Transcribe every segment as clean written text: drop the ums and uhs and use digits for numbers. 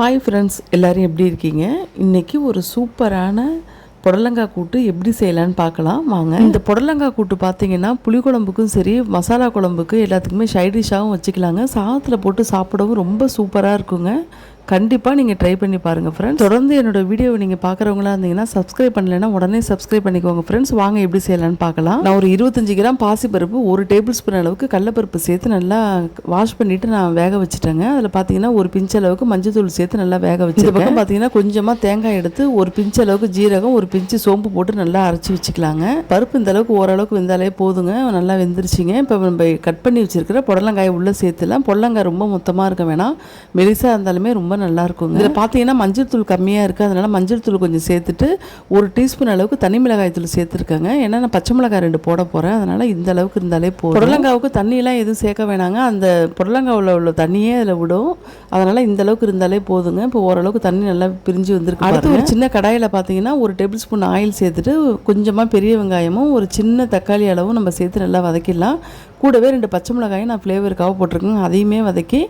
Hi friends, எல்லோரும் எப்படி இருக்கீங்க? இன்றைக்கி ஒரு சூப்பரான புடலங்காய் கூட்டு எப்படி செய்யலான்னு பார்க்கலாம் வாங்க. இந்த புடலங்காய் கூட்டு பார்த்தீங்கன்னா புளிக்குழம்புக்கும் சரி, மசாலா குழம்புக்கு எல்லாத்துக்குமே சைட் டிஷ்ஷாகவும் வச்சுக்கலாங்க. சாதத்தில் போட்டு சாப்பிடவும் ரொம்ப சூப்பராக இருக்குங்க. கண்டிப்பாக நீங்கள் ட்ரை பண்ணி பாருங்கள் ஃப்ரெண்ட்ஸ். தொடர்ந்து என்னோடய வீடியோவை நீங்கள் பார்க்குறவங்களா இருந்தீங்கன்னா சப்ஸ்கிரைப் பண்ணலைன்னா உடனே சப்ஸ்கிரைப் பண்ணிக்கோங்க ஃப்ரெண்ட்ஸ். வாங்க எப்படி செய்யலான்னு பார்க்கலாம். நான் ஒரு 25 கிராம் பாசிப்பருப்பு, 1 டேபிள் ஸ்பூன் அளவுக்கு கடலப்பருப்பு சேர்த்து நல்லா வாஷ் பண்ணிவிட்டு நான் வேக வச்சுட்டேங்க. அதில் பார்த்தீங்கன்னா ஒரு பிஞ்ச் அளவுக்கு மஞ்சள் தூள் சேர்த்து நல்லா வேக வச்சு. இந்த பக்கம் பார்த்தீங்கன்னா கொஞ்சமாக தேங்காய் எடுத்து ஒரு பிஞ்ச் அளவுக்கு ஜீரகம், ஒரு பிஞ்சு சோம்பு போட்டு நல்லா அரைச்சி வச்சுக்கலாங்க. பருப்பு இந்த அளவுக்கு ஓரளவுக்கு வெந்தாலே போதுங்க. நல்லா வெந்துருச்சிங்க. இப்போ நம்ம கட் பண்ணி வச்சுருக்கிற புடலங்காயை உள்ளே சேர்த்துலாம். புடலங்காய் ரொம்ப மொத்தமாக இருக்க வேணாம், மெலிசாக இருந்தாலுமே ரொம்ப நல்லா இருக்குங்க. இதில் பார்த்தீங்கன்னா மஞ்சள் தூள் கம்மியாக இருக்குது, அதனால மஞ்சள் தூள் கொஞ்சம் சேர்த்துட்டு 1 டீஸ்பூன் அளவுக்கு தனி மிளகாய் தூள் சேர்த்துருக்கேங்க. ஏன்னா நான் பச்சை மிளகாய் 2 போட போகிறேன், அதனால் இந்த அளவுக்கு இருந்தாலே போதும். புடலங்காவுக்கு தண்ணியெலாம் எதுவும் சேர்க்க வேணாங்க, அந்த புடலங்காவில் உள்ள தண்ணியே அதில் விடும், அதனால் இந்த அளவுக்கு இருந்தாலே போதுங்க. இப்போ ஓரளவுக்கு தண்ணி நல்லா பிரிஞ்சு வந்திருக்கு. அடுத்து ஒரு சின்ன கடாயில் பார்த்தீங்கன்னா 1 டேபிள் ஸ்பூன் ஆயில் சேர்த்துட்டு கொஞ்சமாக பெரிய வெங்காயமும் ஒரு சின்ன தக்காளி அளவும் நம்ம சேர்த்து நல்லா வதக்கிடலாம். கூடவே 2 பச்சை மிளகாயும் நான் ஃப்ளேவருக்காக போட்டிருக்கேங்க, அதையுமே வதக்கி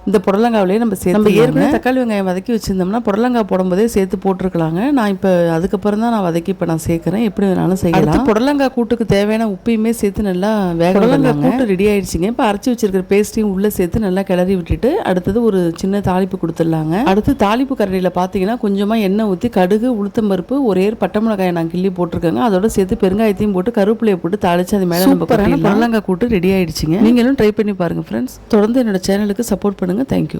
இந்த புடலங்காவிலே நம்ம சேர்த்து. நம்ம ஏற்கனவே தக்காளி வெங்காயம் வதக்கி வச்சுருந்தோம்னா புடலங்காய் போடும்போதே சேர்த்து போட்டிருக்கலாங்க. நான் இப்போ அதுக்கப்புறம் தான் நான் வதக்கி இப்போ நான் சேர்க்குறேன். எப்படி வேணாலும் செய்யலாம். புடலங்காய் கூட்டுக்கு தேவையான உப்பையுமே சேர்த்து நல்லா வேக. புடலங்காய் கூட்டு ரெடி ஆயிடுச்சுங்க. இப்போ அரைச்சி வச்சிருக்கிற பேஸ்ட்டையும் உள்ளே சேர்த்து நல்லா கிளறி விட்டுட்டு அடுத்தது ஒரு சின்ன தாளிப்பு கொடுத்துடலாங்க. அடுத்து தாளிப்பு கரண்டியில் பார்த்தீங்கன்னா கொஞ்சமாக எண்ணெய் ஊற்றி கடுகு, உளுத்தம்பருப்பு, ஒரே பட்டை மிளகாயை நான் கிள்ளி போட்டிருக்கேங்க. அதோட சேர்த்து பெருங்காயத்தையும் போட்டு கருவேப்பிலையை போட்டு தாளித்து அது மேலே நம்ம புடலங்காய் கூட்டு ரெடி ஆயிடுச்சுங்க. நீங்களும் ட்ரை பண்ணி பாருங்கள் ஃப்ரெண்ட்ஸ். தொடர்ந்து என்னோட சேனலுக்கு சப்போர்ட் பண்ணுங்கள். தேங்க்யூ.